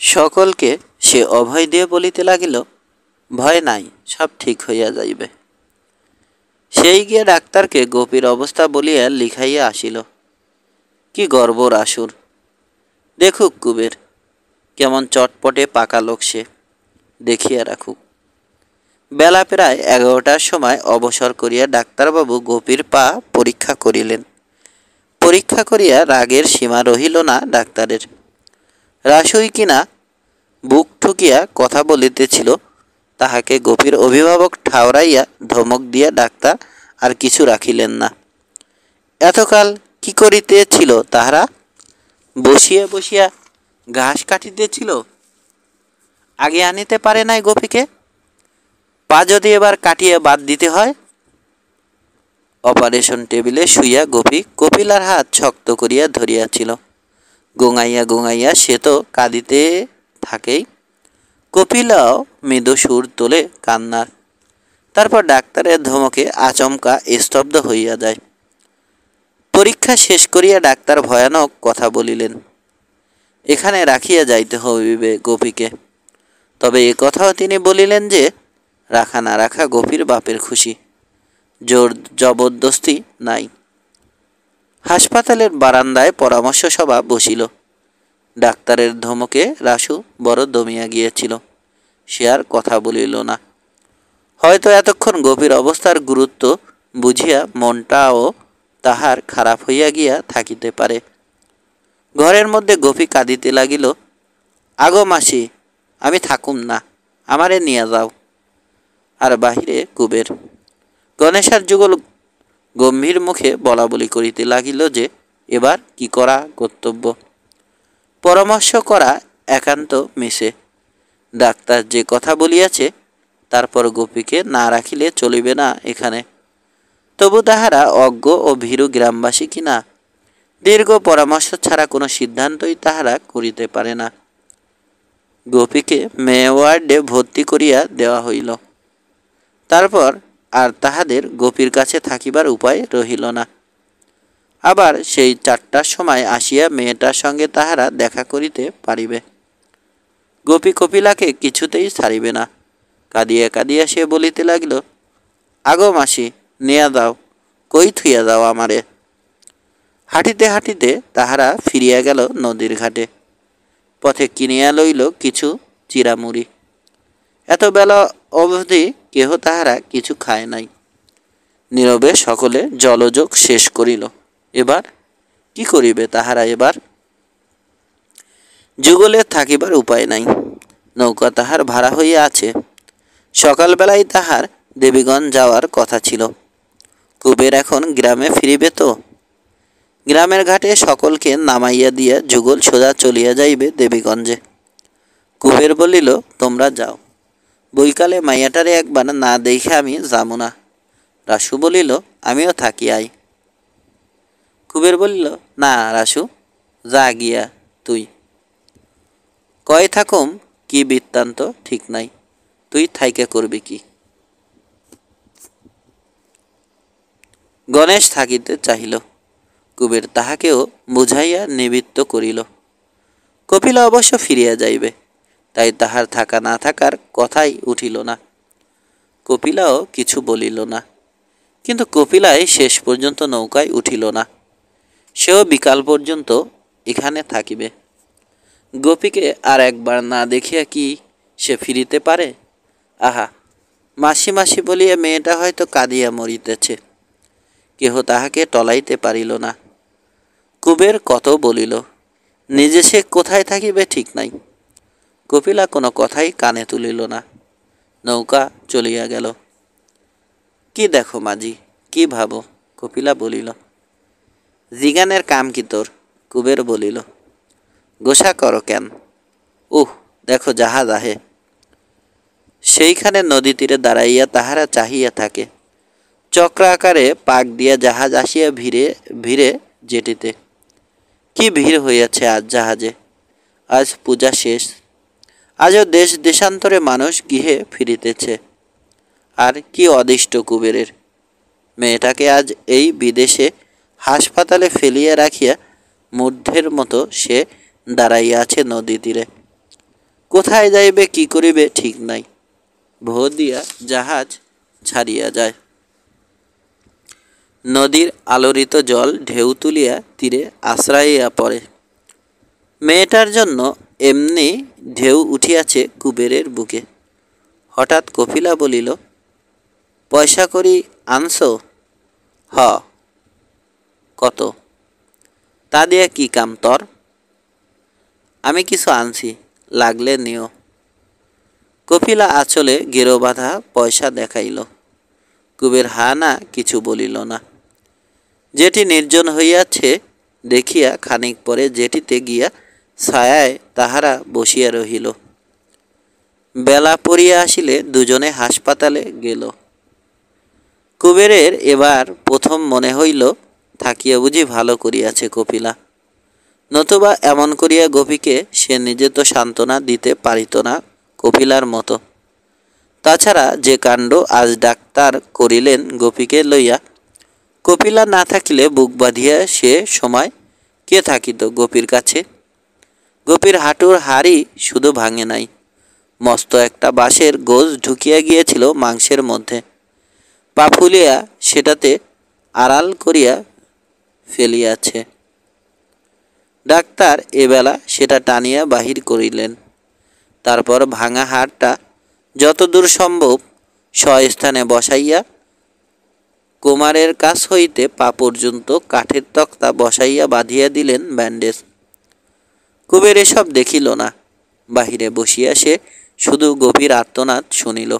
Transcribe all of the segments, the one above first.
সকলকে সে অভয় দিয়ে বলিতে লাগিল, ভয় নাই, সব ঠিক হইয়া যাইবে। সেই গিয়া ডাক্তারকে গোপীর অবস্থা বলিয়া লিখাইয়া আসিল। কি গর্ব রাসুর! দেখুক কুবের, কেমন চটপটে পাকা লোক সে, দেখিয়া রাখুক। বেলা প্রায় 11টার সময় অবসর করিয়া ডাক্তারবাবু গোপীর পা পরীক্ষা করিলেন। পরীক্ষা করিয়া রাগের সীমা রহিল না ডাক্তারের। রাসুই কিনা বুক ঠুকিয়া কথা বলিতেছিল, তাহাকে গোপীর অভিভাবক ঠাওরাইয়া ধমক দিয়া ডাক্তার আর কিছু রাখিলেন না। এতকাল কি করিতেছিল তাহারা? বসিয়া বসিয়া ঘাস কাটিতেছিল। আগে আনিতে পারে নাই গোপীকে, পা যদি এবার কাটিয়া বাদ দিতে হয়। অপারেশন টেবিলে শুইয়া গোপী কপিলার হাত শক্ত করিয়া ধরিয়াছিল। গোঙাইয়া গোঙাইয়া সে তো কাঁদিতে থাকেই। কপিলাও মৃদু সুর তোলে কান্নার। তারপর ডাক্তারের ধমকে আচমকা স্তব্ধ হইয়া যায়। পরীক্ষা শেষ করিয়া ডাক্তার ভয়ানক কথা বলিলেন, এখানে রাখিয়া যাইতে হইবে গোপীকে। তবে এ কথাও তিনি বলিলেন যে, রাখা না রাখা গোপীর বাপের খুশি, জোর জবরদস্তি নাই। হাসপাতালের বারান্দায় পরামর্শ সভা বসিল। ডাক্তারের ধমকে রাসু বড় দমিয়া গিয়েছিল। সে আর কথা বলিল না। হয়তো এতক্ষণ গোপীর অবস্থার গুরুত্ব বুঝিয়া মনটাও তাহার খারাপ হইয়া গিয়া থাকিতে পারে। ঘরের মধ্যে গোপী কাঁদিতে লাগিল, আগো মাসি, আমি থাকুম না, আমারে নিয়া যাও। আর বাহিরে কুবের। গণেশার যুগল গম্ভীর মুখে বলা বলি করিতে লাগিল যে, এবার কি করা কর্তব্য। পরামর্শ করা একান্ত মিশে। ডাক্তার যে কথা বলিয়াছে, তারপর গোপীকে না রাখিলে চলিবে না এখানে। তবু তাহারা অজ্ঞ ও ভীরু গ্রামবাসী কিনা, দীর্ঘ পরামর্শ ছাড়া কোনো সিদ্ধান্তই তাহারা করিতে পারে না। গোপীকে মেয়ে ওয়ার্ডে ভর্তি করিয়া দেওয়া হইল। তারপর আর তাহাদের গোপীর কাছে থাকিবার উপায় রহিল না। আবার সেই 4টার সময় আসিয়া মেয়েটার সঙ্গে তাহারা দেখা করিতে পারিবে। গোপী কপিলাকে কিছুতেই ছাড়িবে না। কাঁদিয়া কাঁদিয়া সে বলিতে লাগিল, আগো মাসি, নিয়া দাও, কই থুইয়া দাও আমারে। হাঁটিতে হাঁটিতে তাহারা ফিরিয়া গেল নদীর ঘাটে। পথে কিনিয়া লইল কিছু চিরামুড়ি। এত বেলা অবধি কেহ তাহারা কিছু খায় নাই। নীরবে সকলে জলযোগ শেষ করিল। এবার কি করিবে তাহারা? এবার যুগলে থাকিবার উপায় নাই। নৌকা তাহার ভাড়া হইয়া আছে। সকালবেলায় তাহার দেবীগঞ্জ যাওয়ার কথা ছিল। কুবের এখন গ্রামে ফিরিবে তো। গ্রামের ঘাটে সকলকে নামাইয়া দিয়া যুগল সোজা চলিয়া যাইবে দেবীগঞ্জে। কুবের বলিল, তোমরা যাও, বৈকালে মাইয়াটারে একবার না দেখে আমি যাবো না। রাসু বলিল, আমিও থাকি আই। কুবের বলিল, না রাসু, যা গিয়া তুই। কয় থাকুম কি বৃত্তান্ত ঠিক নাই, তুই থাইকে করবি কি? গণেশ থাকিতে চাহিল। কুবের তাহাকেও বুঝাইয়া নিবৃত্ত করিল। কপিলা অবশ্য ফিরিয়া যাইবে, তাই তাহার থাকা না থাকার কথাই উঠিল না। কপিলাও কিছু বলিল না। কিন্তু কপিলাই শেষ পর্যন্ত নৌকায় উঠিল না। সেও বিকাল পর্যন্ত এখানে থাকিবে। গোপীকে আর একবার না দেখিয়া কি সে ফিরিতে পারে? আহা, মাসি মাসি বলিয়া মেয়েটা হয়তো কাঁদিয়া মরিতেছে। কেহ তাহাকে টলাইতে পারিল না। কুবের কত বলিল, নিজে সে কোথায় থাকিবে ঠিক নাই। কপিলা কোনো কথাই কানে তুলিল না। নৌকা চলিয়া গেল। কি দেখো মাঝি, কি ভাবো? কপিলা বলিল। জিগানের কাম কি তোর? কুবের বলিল। গোসা করো কেন? দেখো জাহাজ আহে। সেইখানে নদী তীরে দাঁড়াইয়া তাহারা চাহিয়া থাকে। চক্র আকারে পাক দিয়া জাহাজ আসিয়া ভিড়ে ভিড়ে জেটিতে। কি ভিড় হইয়াছে আজ জাহাজে। আজ পূজা শেষ। আজও দেশ দেশান্তরে মানুষ গৃহে ফিরিতেছে। আর কি অদিষ্ট কুবেরের! মেয়েটাকে আজ এই বিদেশে হাসপাতালে ফেলিয়া রাখিয়া মূর্ধের মতো সে দাঁড়াইয়া আছে নদী তীরে। কোথায় যাইবে কি করিবে ঠিক নাই। ভোর দিয়া জাহাজ ছাড়িয়া যায়। নদীর আলোড়িত জল ঢেউ তুলিয়া তীরে আশ্রাইয়া পড়ে। মেয়েটার জন্য এমনি ঢেউ উঠিয়াছে কুবেরের বুকে। হঠাৎ কপিলা বলিল, পয়সা করি আনছো? হ। কত? তা দিয়া কি কাম তর? আমি কিছু আনছি, লাগলে নিও। কপিলা আঁচলে গেরো বাঁধা পয়সা দেখাইল। কুবের হা না কিছু বলিল না। যেটি নির্জন হইয়াছে দেখিয়া খানিক পরে যেটিতে গিয়া ছায়ায় তাহারা বসিয়া রহিল। বেলা পড়িয়া আসিলে দুজনে হাসপাতালে গেল। কুবেরের এবার প্রথম মনে হইল, থাকিয়া বুঝি ভালো করিয়াছে কপিলা, নতুবা এমন করিয়া গোপীকে সে নিজে তো সান্ত্বনা দিতে পারিত না কপিলার মতো। তাছাড়া যে কাণ্ড আজ ডাক্তার করিলেন গোপীকে লইয়া, কপিলা না থাকিলে বুক বাঁধিয়া সে সময় কে থাকিত গোপীর কাছে? গোপীর হাঁটুর হাড়ি শুধু ভাঙে নাই, মস্ত একটা বাঁশের গোজ ঢুকিয়া গিয়েছিল মাংসের মধ্যে। পা ফুলিয়া সেটাতে আড়াল করিয়া ফেলিয়াছে। ডাক্তার এবেলা সেটা টানিয়া বাহির করিলেন। তারপর ভাঙা হাড়টা যতদূর সম্ভব স্বস্থানে বসাইয়া কোমারের কাছ হইতে পা পর্যন্ত কাঠের তক্তা বসাইয়া বাঁধিয়া দিলেন ব্যান্ডেজ। কুবের এসব দেখিল না। বাহিরে বসিয়া সে শুধু গভীর আর্তনাদ শুনিল।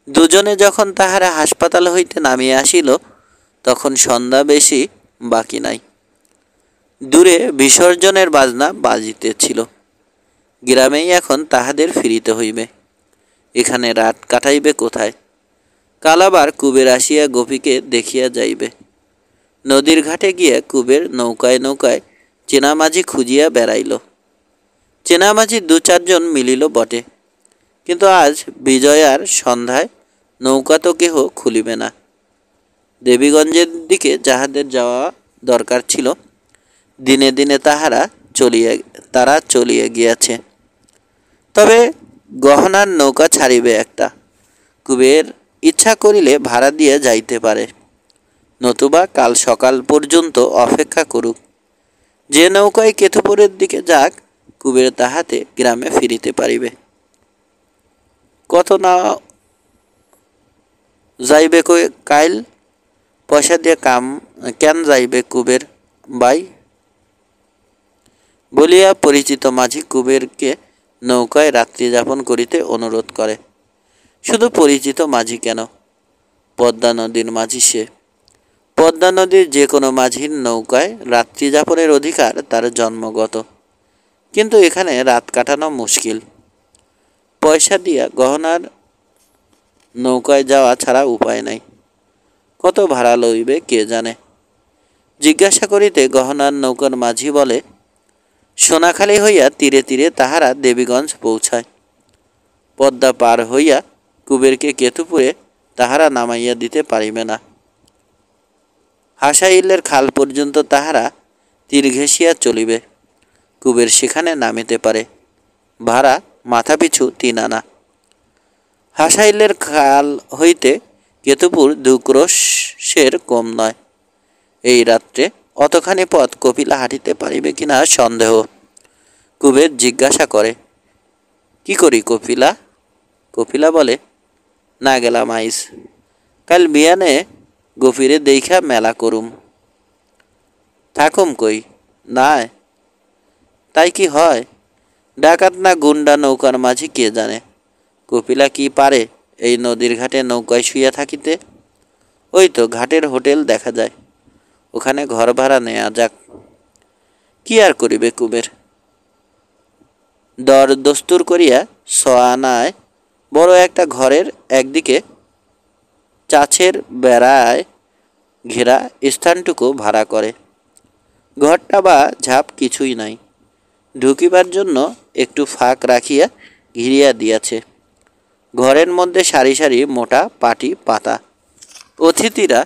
দুজনে যখন তাহারা হাসপাতাল হইতে নামিয়া আসিল, তখন সন্ধ্যা বেশি বাকি নাই। দূরে বিসর্জনের বাজনা বাজিতেছিল। গ্রামেই এখন তাহাদের ফিরিতে হইবে। এখানে রাত কাটাইবে কোথায়? কাল আবার কুবের আসিয়া গোপীকে দেখিয়া যাইবে। নদীর ঘাটে গিয়া কুবের নৌকায় নৌকায় চেনামাঝি খুঁজিয়া বেড়াইল। চেনামাঝি দু চারজন মিলিল বটে, কিন্তু আজ বিজয়ার সন্ধ্যায় নৌকা তো কেহ খুলিবে না। দেবীগঞ্জের দিকে যাহাদের যাওয়া দরকার ছিল, দিনে দিনে তারা চলিয়া গিয়াছে। তবে গহনার নৌকা ছাড়িবে একটা। কুবের ইচ্ছা করিলে ভাড়া দিয়া যাইতে পারে, নতুবা কাল সকাল পর্যন্ত অপেক্ষা করুক। যে নৌকায় কেতুপুরের দিকে যাক, কুবের তাহাতে গ্রামে ফিরিতে পারিবে। কত না যাইবে কাইল? পয়সা দিয়ে কেন যাইবে কুবের বাই? বলিয়া পরিচিত মাঝি কুবেরকে নৌকায় রাত্রি যাপন করিতে অনুরোধ করে। শুধু পরিচিত মাঝি কেন, পদ্মা নদীর মাঝি সে। পদ্মা নদীর যে কোনো মাঝির নৌকায় রাত্রি যাপনের অধিকার তার জন্মগত, কিন্তু এখানে রাত কাটানো মুশকিল। পয়সা দিয়া গহনার নৌকায় যাওয়া ছাড়া উপায় নাই। কত ভাড়া লইবে কে জানে। জিজ্ঞাসা করিতে গহনার নৌকার মাঝি বলে, সোনাখালি হইয়া তীরে তীরে তাহারা দেবীগঞ্জ পৌঁছায়। পদ্মা পার হইয়া কুবেরকে কেতুপুরে তাহারা নামাইয়া দিতে পারিবে না। হাসাইলের খাল পর্যন্ত তাহারা তীর ঘেঁষিয়া চলিবে। কুবের সেখানে নামিতে পারে। ভাড়া মাথাপিছু 3 আনা। হাসাইলের খাল হইতে কেতুপুর 2 ক্রোশের কম নয়। এই রাত্রে অতখানি পথ কপিলা হাঁটিতে পারিবে কিনা সন্দেহ। কুবের জিজ্ঞাসা করে, কি করি কপিলা? কপিলা বলে, না গেলাম আইস। কাল বিয়ানে গফিরে দেখা মেলা করুম। থাকুম কই? না তাই কি হয়? ডাকাত না গুন্ডা নৌকার মাঝি কে জানে। কপিলা কি পারে এই নদীর ঘাটে নৌকায় শুইয়া থাকিতে? ওই তো ঘাটের হোটেল দেখা যায়, ওখানে ঘর ভাড়া নেওয়া যাক। কি আর করিবে কুবের? দর দস্তুর করিয়া 100 আনায় বড় একটা ঘরের একদিকে চাছের বেড়ায় ঘেরা স্থানটুকু ভাড়া করে। ঘরটা বা ঝাপ কিছুই নাই, ঢুকিবার জন্য একটু ফাঁক রাখিয়া ঘিরিয়া দিয়াছে। ঘরের মধ্যে সারি সারি মোটা পাটি পাতা। অতিথিরা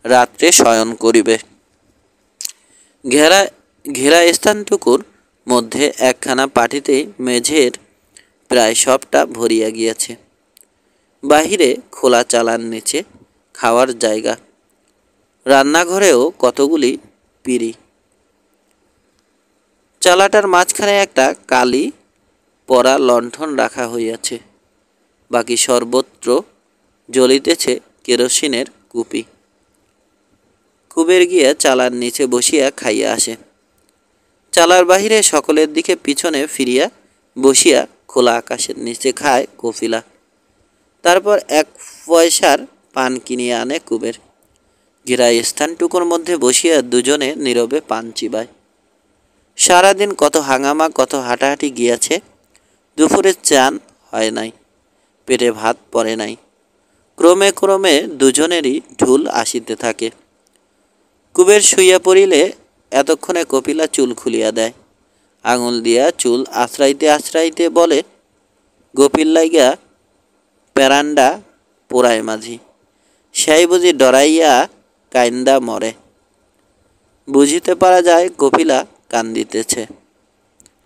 রাত্রে শয়ন করিবে। ঘেরা স্থানটুকুর মধ্যে একখানা পাটিতে মেঝের প্রায় সবটা ভরিয়া গিয়াছে। বাহিরে খোলা চালার নিচে খাওয়ার জায়গা, রান্নাঘরেও কতগুলি পিঁড়ি। চালাটার মাঝখানে একটা কালি পরা লণ্ঠন রাখা হইয়াছে, বাকি সর্বত্র জ্বলিতেছে কেরোসিনের কুপি। কুবের গিয়া চালার নিচে বসিয়া খাইয়া আসে। চালার বাহিরে সকলের দিকে পিছনে ফিরিয়া বসিয়া খোলা আকাশের নিচে খায় কপিলা। তারপর 1 পয়সার পান কিনিয়া আনে কুবের। ঘেরা স্থানটুকুর মধ্যে বসিয়া দুজনে নীরবে পান চিবায়। সারাদিন কত হাঙ্গামা, কত হাঁটাহাঁটি গিয়াছে। দুপুরে চান হয় নাই, পেটে ভাত পড়ে নাই। ক্রমে ক্রমে দুজনেরই ঢুল আসিতে থাকে। কুবের শুইয়া পড়িলে এতক্ষণে কপিলা চুল খুলিয়া দেয়। আঙুল দিয়া চুল আশ্রাইতে আশ্রাইতে বলে, গোপীর লাইগা প্যারান্ডা পোড়ায় মাঝি, সেই বুঝি ডরাইয়া কাইন্দা মরে। বুঝিতে পারা যায় কপিলা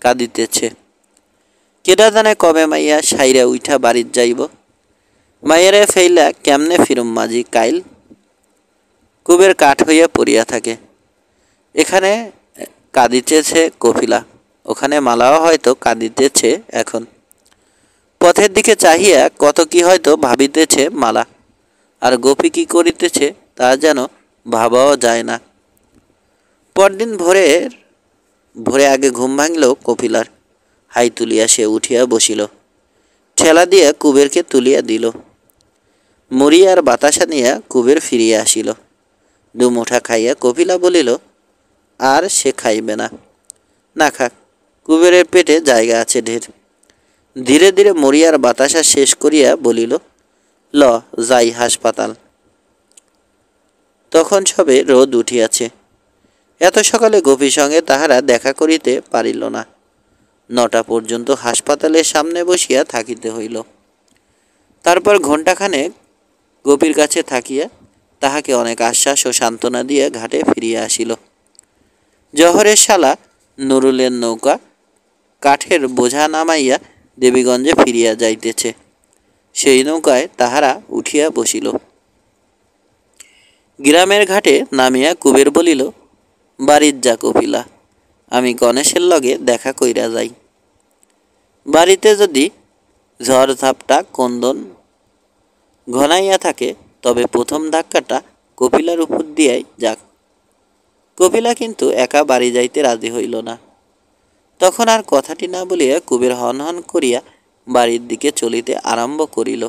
কাঁদিতেছে। কেডা জানে কবে মাইয়া সাইরা উঠা বাড়ির যাইব। মাইয়ারে ফেইলা কেমনে ফিরুম মাঝি কাইল। কুবের কাঠ হইয়া পড়িয়া থাকে। এখানে কাঁদিতেছে কপিলা, ওখানে মালাও হয়তো কাঁদিতেছে এখন। পথের দিকে চাহিয়া কত কি হয়তো ভাবিতেছে মালা, আর গোপী কি করিতেছে তা যেন ভাবাও যায় না। পরদিন ভোরে আগে ঘুম ভাঙিল কপিলার। হাই তুলিয়া সে উঠিয়া বসিল, ঠেলা দিয়া কুবেরকে তুলিয়া দিল। মুড়ি আর বাতাসা নিয়া কুবের ফিরিয়া আসিল। দুমুঠা খাইয়া কপিলা বলিল, আর সে খাইবে না। না খাক, কুবেরের পেটে জায়গা আছে ঢের। ধীরে ধীরে মুড়ি আর বাতাসা শেষ করিয়া বলিল, ল যাই হাসপাতাল। তখন সবে রোদ উঠিয়াছে। এত সকালে গোপীর সঙ্গে তাহারা দেখা করিতে পারিল না। 9টা পর্যন্ত হাসপাতালের সামনে বসিয়া থাকিতে হইল। তারপর ঘণ্টাখানেক গোপীর কাছে থাকিয়া তাহাকে অনেক আশ্বাস ও সান্ত্বনা দিয়া ঘাটে ফিরিয়া আসিল। জহরের শালা নুরুলের নৌকা কাঠের বোঝা নামাইয়া দেবীগঞ্জে ফিরিয়া যাইতেছে। সেই নৌকায় তাহারা উঠিয়া বসিল। গ্রামের ঘাটে নামিয়া কুবের বলিল, বাড়ির যা কপিলা, আমি গণেশের লগে দেখা কইরা যাই। বাড়িতে যদি ঝড় ঝাপটা কন্দন ঘনাইয়া থাকে তবে প্রথম ধাক্কাটা কপিলার উপর দিয়াই যাক। কপিলা কিন্তু একা বাড়ি যাইতে রাজি হইল না। তখন আর কথাটি না বলিয়া কুবের হনহন করিয়া বাড়ির দিকে চলিতে আরম্ভ করিল।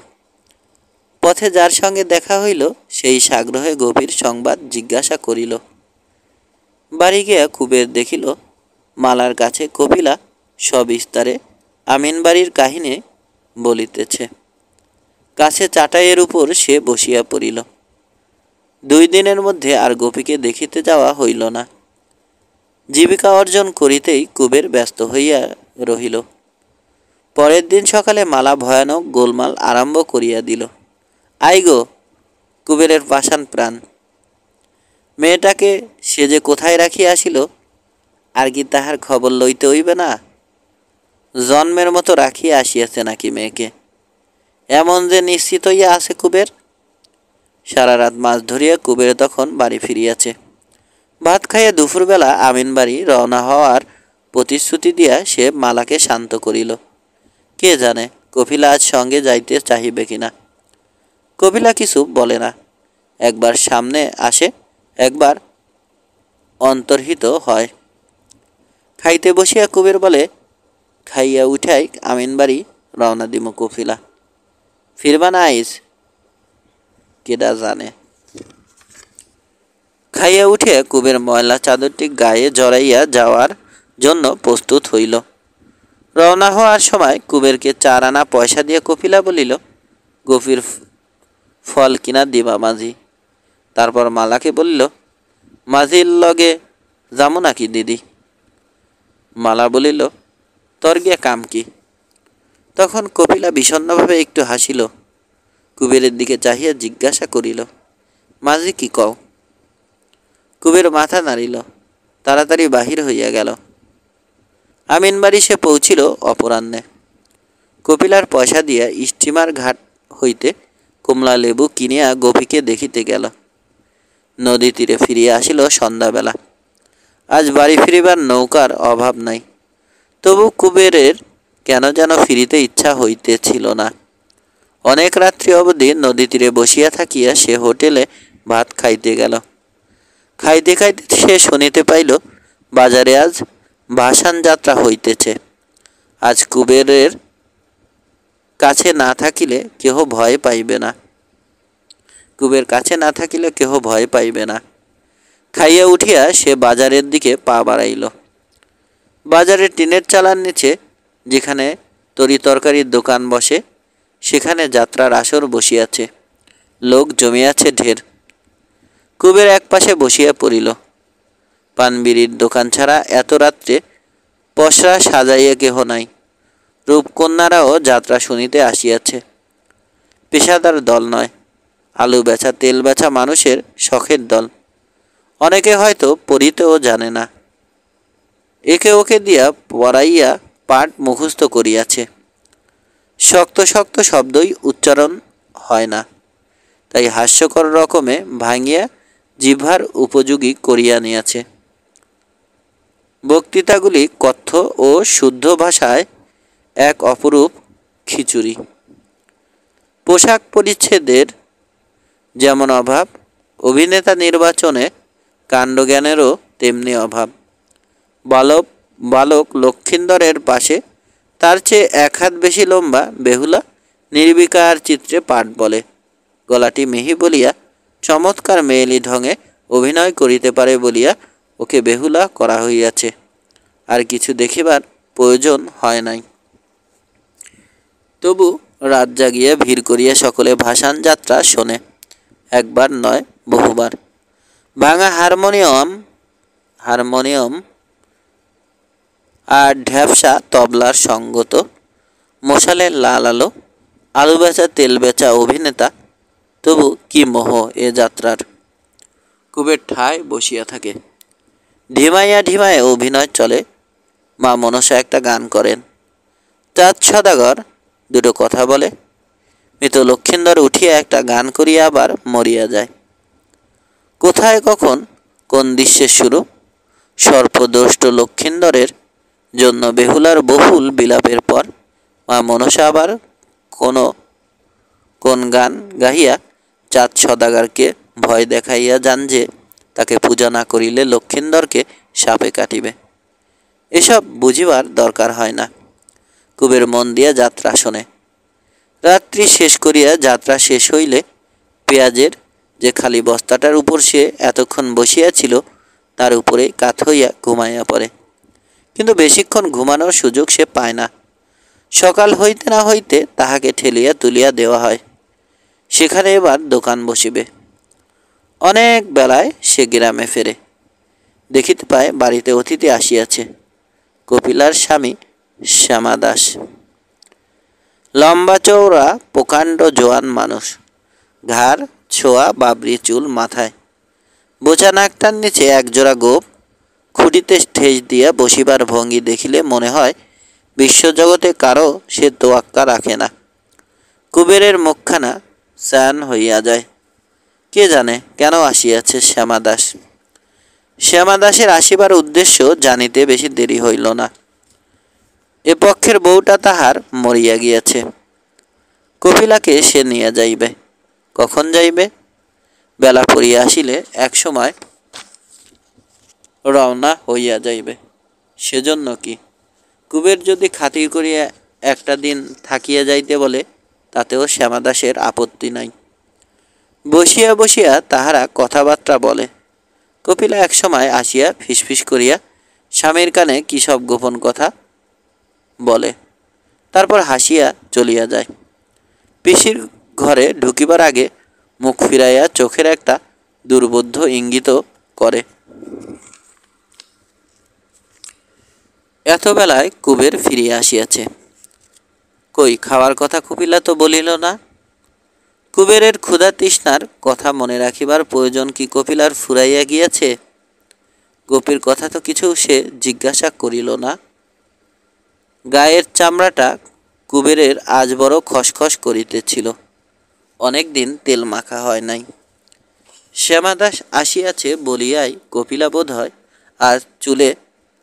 পথে যার সঙ্গে দেখা হইল সেই সাগ্রহে গভীর সংবাদ জিজ্ঞাসা করিল। বাড়ি গিয়া কুবের দেখিল মালার কাছে কপিলা সবিস্তারে আমিন বাড়ির কাহিনী বলিতেছে। কাছে চাটাইয়ের উপর সে বসিয়া পড়িল। 2 দিনের মধ্যে আর গোপীকে দেখিতে যাওয়া হইল না। জীবিকা অর্জন করিতেই কুবের ব্যস্ত হইয়া রহিল। পরের দিন সকালে মালা ভয়ানক গোলমাল আরম্ভ করিয়া দিল। আই গো, কুবেরের পাষাণ প্রাণ, মেয়েটাকে সে যে কোথায় রাখিয়া আসিল, আর কি তাহার খবর লইতে হইবে না? জন্মের মতো রাখিয়া আসিয়াছে নাকি মেয়েকে? এমন যে নিশ্চিত হইয়া আছে কুবের। সারা রাত মাছ ধরিয়া কুবের তখন বাড়ি ফিরিয়াছে। ভাত খাইয়া দুপুরবেলা আমিন বাড়ি রওনা হওয়ার প্রতিশ্রুতি দিয়া সে মালাকে শান্ত করিল। কে জানে কপিলা আজ সঙ্গে যাইতে চাহিবে কিনা। কপিলা কিছু বলে না, একবার সামনে আসে, একবার অন্তর্হিত হয়। খাইতে বসিয়া কুবের বলে, খাইয়া উঠাই আমিন বাড়ি রওনা দিম কপিলা, ফিরবা না আইস? কেডা জানে। খাইয়া উঠে কুবের ময়লা চাদরটি গায়ে জড়াইয়া যাওয়ার জন্য প্রস্তুত হইল। রওনা হওয়ার সময় কুবেরকে 4 আনা পয়সা দিয়ে কপিলা বলিল, গফির ফল কিনা দিবা মাঝি। তারপর মালাকে বলিল, মাঝির লগে যামু নাকি দিদি? মালা বলিল, তোর গিয়া কাম কি? তখন কপিলা বিষণ্ণভাবে একটু হাসিল। কুবেরের দিকে চাহিয়া জিজ্ঞাসা করিল, মাঝি কি কও? কুবের মাথা নাড়িল, তাড়াতাড়ি বাহির হইয়া গেল। আমিন বাড়ি সে পৌঁছিল অপরাহ্নে। কপিলার পয়সা দিয়া স্টিমার ঘাট হইতে কমলা লেবু কিনিয়া গোপীকে দেখিতে গেল। নদী তীরে ফিরিয়া আসিল সন্ধ্যাবেলা। আজ বাড়ি ফিরিবার নৌকার অভাব নাই, তবু কুবেরের কেন যেন ফিরিতে ইচ্ছা হইতেছিল না। অনেক রাত্রি অবধি নদী তীরে বসিয়া থাকিয়া সে হোটেলে ভাত খাইতে গেল। খাইতে খাইতে সে শুনিতে পাইল বাজারে আজ ভাসান যাত্রা হইতেছে। আজ কুবেরের কাছে না থাকিলে কেহ ভয় পাইবে না। কুবের কাছে না থাকিলে কেহ ভয় পাইবে না। খাইয়া উঠিয়া সে বাজারের দিকে পা বাড়াইল। বাজারে টিনের চালার নিচে যেখানে তরি তরকারির দোকান বসে, সেখানে যাত্রার আসর বসিয়াছে। লোক জমিয়াছে ঢের। কুবের এক পাশে বসিয়া পড়িল। পানবিড়ির দোকান ছাড়া এত রাত্রে পসরা সাজাইয়া কেহ নাই। রূপকন্যারাও যাত্রা শুনিতে আসিয়াছে। পেশাদার দল নয়, আলু বেচা তেল বেচা মানুষের শখের দল। অনেকে হয়তো পড়িতেও জানে না, একে ওকে দিয়া পড়াইয়া পাঠ মুখস্থ করিয়াছে। শক্ত শক্ত শব্দই উচ্চারণ হয় না, তাই হাস্যকর রকমে ভাঙিয়া জিহ্বার উপযোগী করিয়া নিয়াছে। বক্তৃতাগুলি কথ্য ও শুদ্ধ ভাষায় এক অপরূপ খিচুড়ি। পোশাক পরিচ্ছেদের যেমন অভাব, অভিনেতা নির্বাচনে কাণ্ডজ্ঞানেরও তেমনি অভাব। বালক লক্ষিন্দরের পাশে তার চেয়ে এক হাত বেশি লম্বা বেহুলা নির্বিকার চিত্রে পাঠ বলে। গলাটি মিহি বলিয়া চমৎকার মেয়েলি ঢঙে অভিনয় করিতে পারে বলিয়া ওকে বেহুলা করা হইয়াছে। আর কিছু দেখিবার প্রয়োজন হয় নাই। তবু রাত জাগিয়া ভিড় করিয়া সকলে ভাসান যাত্রা শোনে, একবার নয় বহুবার। ভাঙা হারমোনিয়াম আর ঢ্যাপসা তবলার সঙ্গত, মশালের লাল আলো, আলু বেচা তেল বেচা অভিনেতা। তবু কি মোহ এ যাত্রার। কুবের ঠায় বসিয়া থাকে। ঢিমাইয়া ঢিমাইয়া অভিনয় চলে। মা মনসা একটা গান করেন। চাঁদ সদাগর দুটো কথা বলে। মৃত লক্ষিন্দর উঠিয়া একটা গান করিয়া আবার মরিয়া যায়। কোথায় কখন কোন দৃশ্যের শুরু। সর্পদষ্ট লক্ষিন্দরের জন্য বেহুলার বহুল বিলাপের পর মা মনসা আবার কোন গান গাহিয়া চাঁদ সদাগরকে ভয় দেখাইয়া যান যে তাকে পূজা না করিলে লক্ষিন্দরকে সাপে কাটিবে। এসব বুঝিবার দরকার হয় না। কুবের মন দিয়া যাত্রা শোনে। রাত্রি শেষ করিয়া যাত্রা শেষ হইলে পেঁয়াজের যে খালি বস্তাটার উপর সে এতক্ষণ বসিয়াছিল তার উপরে কাত হইয়া ঘুমাইয়া পড়ে। কিন্তু বেশিক্ষণ ঘুমানোর সুযোগ সে পায় না। সকাল হইতে না হইতে তাহাকে ঠেলিয়া তুলিয়া দেওয়া হয়। সেখানে এবার দোকান বসিবে। অনেক বেলায় সে গ্রামে ফেরে। দেখিতে পায় বাড়িতে অতিথি আসিয়াছে। কপিলার স্বামী শ্যামা দাস। লম্বা চৌড়া প্রকাণ্ড জোয়ান মানুষ। ঘাড় ছোয়া বাবরি চুল মাথায়। বোচা নাকটার নিচে একজোড়া গোপ। খুঁটিতে ঠেস দিয়া বসিবার ভঙ্গি দেখিলে মনে হয় বিশ্বজগতে কারো সে তোয়াক্কা রাখে না। কুবেরের মুখখানা স্নান হইয়া যায়। কে জানে কেন আসিয়াছে শ্যামা দাস। শ্যামা দাসের আসিবার উদ্দেশ্য জানিতে বেশি দেরি হইল না। এ পক্ষের বউটা তাহার মরিয়া গিয়াছে। কপিলাকে সে নিয়ে যাইবে। কখন যাইবে? বেলা পড়িয়া আসিলে এক সময় রওনা হইয়া যাইবে। সেজন্য কি? কুবের যদি খাতির করিয়া একটা দিন থাকিয়া যাইতে বলে তাতেও শ্যামাদাসের আপত্তি নাই। বসিয়া বসিয়া তাহারা কথাবার্তা বলে। কপিলা এক সময় আসিয়া ফিসফিস করিয়া স্বামীর কানে কী সব গোপন কথা বলে, তারপর হাসিয়া চলিয়া যায়। পিসির ঘরে ঢুকিবার আগে মুখ ফিরাইয়া চোখের একটা দুর্বোধ্য ইঙ্গিত করে। এত বেলায় কুবের ফিরিয়া আসিয়াছে। কই খাওয়ার কথা কপিলা তো বলিল না। কুবেরের ক্ষুধা তৃষ্ণার কথা মনে রাখিবার প্রয়োজন কি কপিলার ফুরাইয়া গিয়াছে? গোপীর কথা তো কিছু সে জিজ্ঞাসা করিল না। গায়ের চামড়াটা কুবেরের আজ বড় খসখস করিতেছিল। অনেক দিন তেল মাখা হয় নাই। শ্যামাদাস আসিয়াছে বলিয়াই কপিলা বোধ হয় আজ চুলে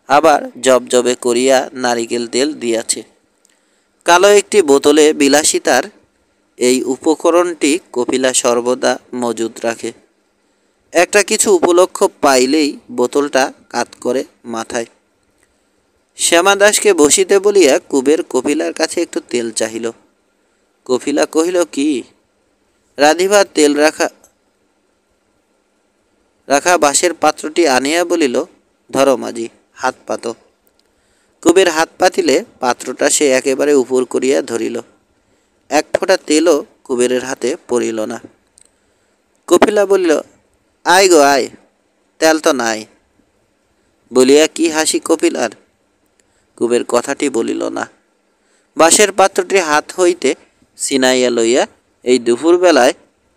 আবার জবজবে করিয়া নারিকেল তেল দিয়াছে। কালো একটি বোতলে বিলাসিতার এই উপকরণটি কপিলা সর্বদা মজুদ রাখে। একটা কিছু উপলক্ষ পাইলেই বোতলটা কাত করে মাথায়। শ্যামাদাসকে বসিতে বলিয়া কুবের কপিলার কাছে একটু তেল চাহিল। কপিলা কহিল, কি? রাধিবা তেল রাখা বাঁশের পাত্রটি আনিয়া বলিল, ধরো মাঝি, হাত পাতো। কুবের হাত পাতিলে পাত্রটা সে একেবারে উপর করিয়া ধরিল। এক ফোঁটা তেলও কুবেরের হাতে পড়িল না। কপিলা বলিল, আয় গো আয়, তেল তো নাই। বলিয়া কি হাসি কপিলার। কুবের কথাটি বলিল না। বাঁশের পাত্রটি হাত হইতে ছিনাইয়া লইয়া এই দুপুরবেলায়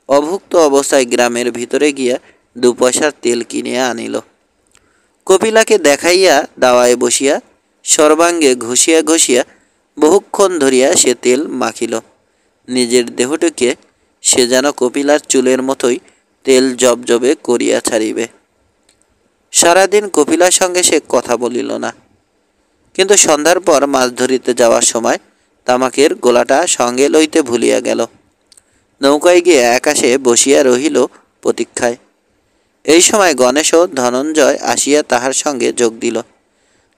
অভুক্ত অবস্থায় গ্রামের ভিতরে গিয়া 2 পয়সার তেল কিনিয়া আনিল। কপিলাকে দেখাইয়া দাওয়ায় বসিয়া সর্বাঙ্গে ঘষিয়া ঘষিয়া বহুক্ষণ ধরিয়া সে তেল মাখিল। নিজের দেহটিকে সে যেন কপিলার চুলের মতোই তেল জবজবে করিয়া ছাড়িবে। সারাদিন কপিলার সঙ্গে সে কথা বলিল না, কিন্তু সন্ধ্যার পর মাছ ধরিতে যাওয়ার সময় তামাকের গোলাটা সঙ্গে লইতে ভুলিয়া গেল। নৌকায় গিয়ে একাশে বসিয়া রহিল প্রতীক্ষায়। এই সময় গণেশ ও ধনঞ্জয় আসিয়া তাহার সঙ্গে যোগ দিল।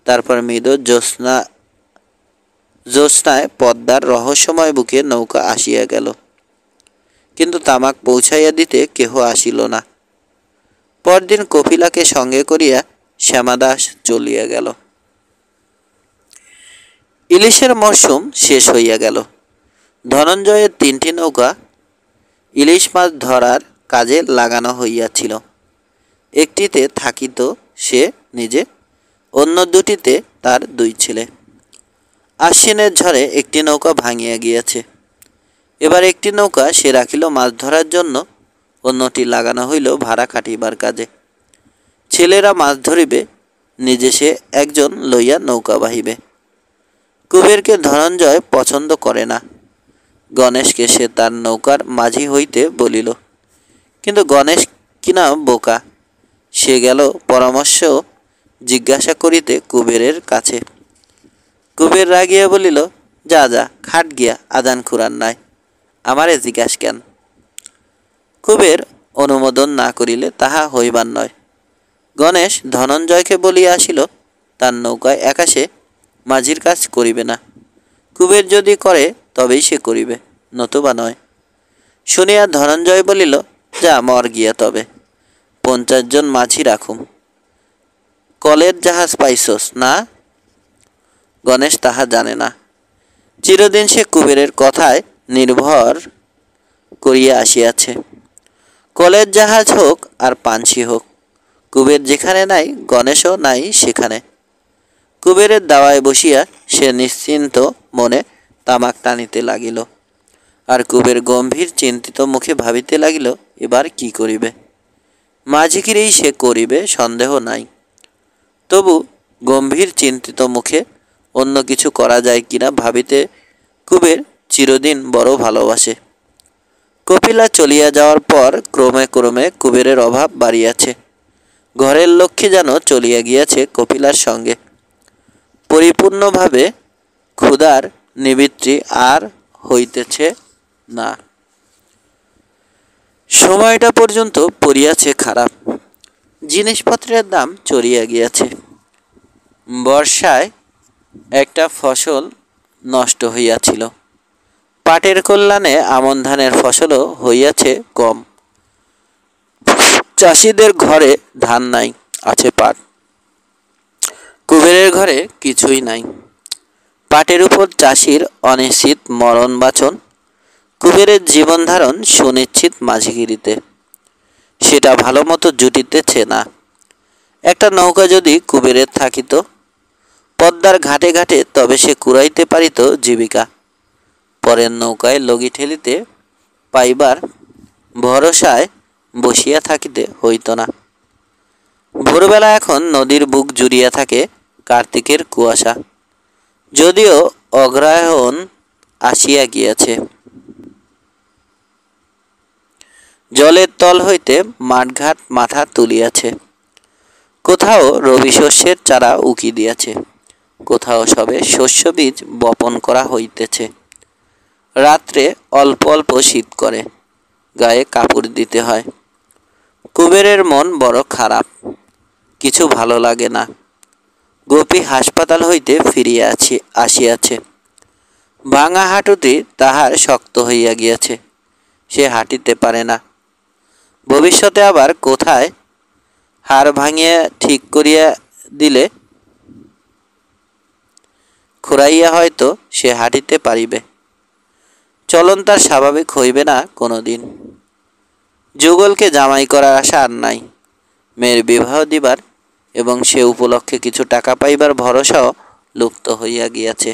তারপর মৃদু জ্যোৎস্নায় পদ্মার রহস্যময় বুকে নৌকা আসিয়া গেল, কিন্তু তামাক পৌঁছাইয়া দিতে কেহ আসিল না। পরদিন কপিলাকে সঙ্গে করিয়া শ্যামাদাস চলিয়া গেল। ইলিশের মরশুম শেষ হইয়া গেল। ধনঞ্জয়ের 3টি নৌকা ইলিশ মাছ ধরার কাজে লাগানো হইয়াছিল। একটিতে থাকিত সে নিজে, অন্য দুটিতে তার 2 ছেলে। আশ্বিনের ঝড়ে একটি নৌকা ভাঙিয়া গিয়াছে। এবার একটি নৌকা সে রাখিল মাছ ধরার জন্য, অন্যটি লাগানো হইল ভাড়া কাটিবার কাজে। ছেলেরা মাছ ধরিবে, নিজে সে একজন লইয়া নৌকা বাহিবে। কুবেরকে ধনঞ্জয় পছন্দ করে না। গণেশকে সে তার নৌকার মাঝি হইতে বলিল, কিন্তু গণেশ কিনা বোকা, সে গেল পরামর্শ জিজ্ঞাসা করিতে কুবেরের কাছে। কুবের রাগিয়া বলিল, যা যা, খাট গিয়া, আদান খুরান নাই, আমারে জিজ্ঞাস কেন? কুবের অনুমোদন না করিলে তাহা হইবার নয়। গণেশ ধনঞ্জয়কে বলিয়া আসিল, তার নৌকায় একাশে মাঝির কাজ করিবে না। কুবের যদি করে তবেই সে করিবে, নতুবা নয়। শুনিয়া ধনঞ্জয় বলিল, যা মর গিয়া, তবে 50 জন মাঝি রাখুম। কলের জাহাজ পাইছস না? গণেশ তাহা জানে না। চিরদিন সে কুবেরের কথায় নির্ভর করিয়া আসিয়াছে। কলের জাহাজ হোক আর পানসি হোক, কুবের যেখানে নাই গণেশও নাই সেখানে। কুবেরের দাওয়ায় বসিয়া সে নিশ্চিন্ত মনে তামাক টানিতে লাগিল। আর কুবের গম্ভীর চিন্তিত মুখে ভাবিতে লাগিল, এবার কি করিবে। মাঝিগিরি সে করিবে সন্দেহ নাই, তবু গম্ভীর চিন্তিত মুখে অন্য কিছু করা যায় কিনা ভাবিতে কুবের চিরদিন বড় ভালোবাসে। কপিলা চলিয়া যাওয়ার পর ক্রমে ক্রমে কুবেরের অভাব বাড়িয়াছে। ঘরের লক্ষ্মী যেন চলিয়া গিয়াছে কপিলার সঙ্গে। পরিপূর্ণভাবে ক্ষুধার নিবৃত্তি আর হইতেছে না। সময়টা পর্যন্ত পড়িয়াছে খারাপ। জিনিসপত্রের দাম চড়িয়া গিয়াছে। বর্ষায় একটা ফসল নষ্ট হইয়াছিল। পাটের কল্যাণে আমন ধানের ফসলও হইয়াছে কম। চাষিদের ঘরে ধান নাই, আছে পাট। কুবেরের ঘরে কিছুই নাই। পাটের উপর চাষির অনিশ্চিত মরণ বাঁচন, কুবেরের জীবন ধারণ সুনিশ্চিত মাঝিগিরিতে। সেটা ভালো মতো জুটিতেছে না। একটা নৌকা যদি কুবেরের থাকিত পদ্মার ঘাটে ঘাটে, তবে সে কুড়াইতে পারিত জীবিকা। পরের নৌকায় লগি ঠেলিতে পাইবার ভরসায় বসিয়া থাকিতে হইত না। ভোরবেলা এখন নদীর বুক জুড়িয়া থাকে কার্তিকের কুয়াশা। যদিও অগ্রহায়ণ আসিয়া গিয়াছে। জলের তল হইতে মাঠঘাট মাথা তুলিয়াছে। কোথাও রবি শস্যের চারা উকি দিয়াছে, কোথাও সবে শস্য বীজ বপন করা হইতেছে। রাত্রে অল্প অল্প শীত করে, গায়ে কাপড় দিতে হয়। কুবেরের মন বড় খারাপ, কিছু ভালো লাগে না। গোপী হাসপাতাল হইতে ফিরিয়া আসিয়াছে। ভাঙা হাঁটুটি তাহার শক্ত হইয়া গিয়াছে, সে হাঁটিতে পারে না। ভবিষ্যতে আবার কোথায় হাড় ভাঙিয়া ঠিক করিয়া দিলে খুড়াইয়া হয়তো সে হাঁটিতে পারিবে। চলন তার স্বাভাবিক হইবে না কোনো দিন। যুগলকে জামাই করার আশা আর নাই। মেয়ের বিবাহ দিবার এবং সে উপলক্ষে কিছু টাকা পাইবার ভরসাও লুপ্ত হইয়া গিয়াছে।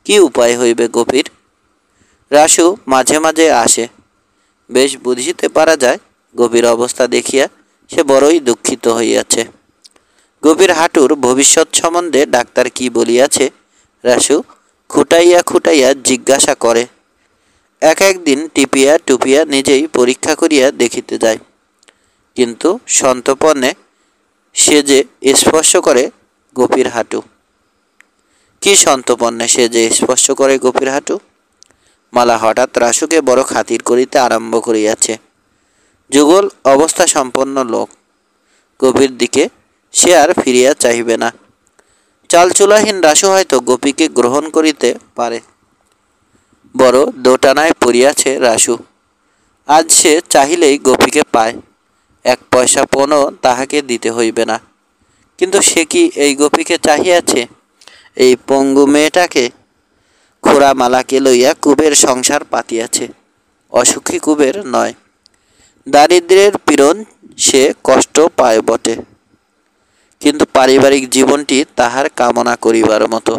কি উপায় হইবে গোপীর? রাসু মাঝে মাঝে আসে, বেশ বুঝিতে পারা যায় গোপীর অবস্থা দেখিয়া সে বড়ই দুঃখিত হইয়াছে। গোপীর হাঁটুর ভবিষ্যৎ সম্বন্ধে ডাক্তার কি বলিয়াছে রাসু খুঁটাইয়া খুঁটাইয়া জিজ্ঞাসা করে। এক একদিন টিপিয়া টুপিয়া নিজেই পরীক্ষা করিয়া দেখিতে যায়, কিন্তু সন্তর্পণে সে যে স্পর্শ করে গোপীর হাঁটু। কি সন্তর্পণে সে যে স্পর্শ করে গোপীর হাঁটু? মালা হঠাৎ রাসুকে বড় খাতির করিতে আরম্ভ করিয়াছে। যুগল অবস্থা সম্পন্ন লোক, গোপীর দিকে সে আর ফিরিয়া চাহিবে না। চালচুলাহীন রাসু হয়তো গোপীকে গ্রহণ করিতে পারে। বড় দোটানায় পড়িয়াছে রাসু। আজ সে চাহিলেই গোপীকে পায়, এক পয়সা পণও তাহাকে দিতে হইবে না। কিন্তু সে কি এই গোপীকে চাহিয়াছে? এই পঙ্গু মেয়েটাকে? খোড়ামালাকে লইয়া কুবের সংসার পাতিয়াছে, অসুখী কুবের নয়। দারিদ্র্যের পীড়ন সে কষ্ট পায় বটে, কিন্তু পারিবারিক জীবনটি তাহার কামনা করিবার মতো।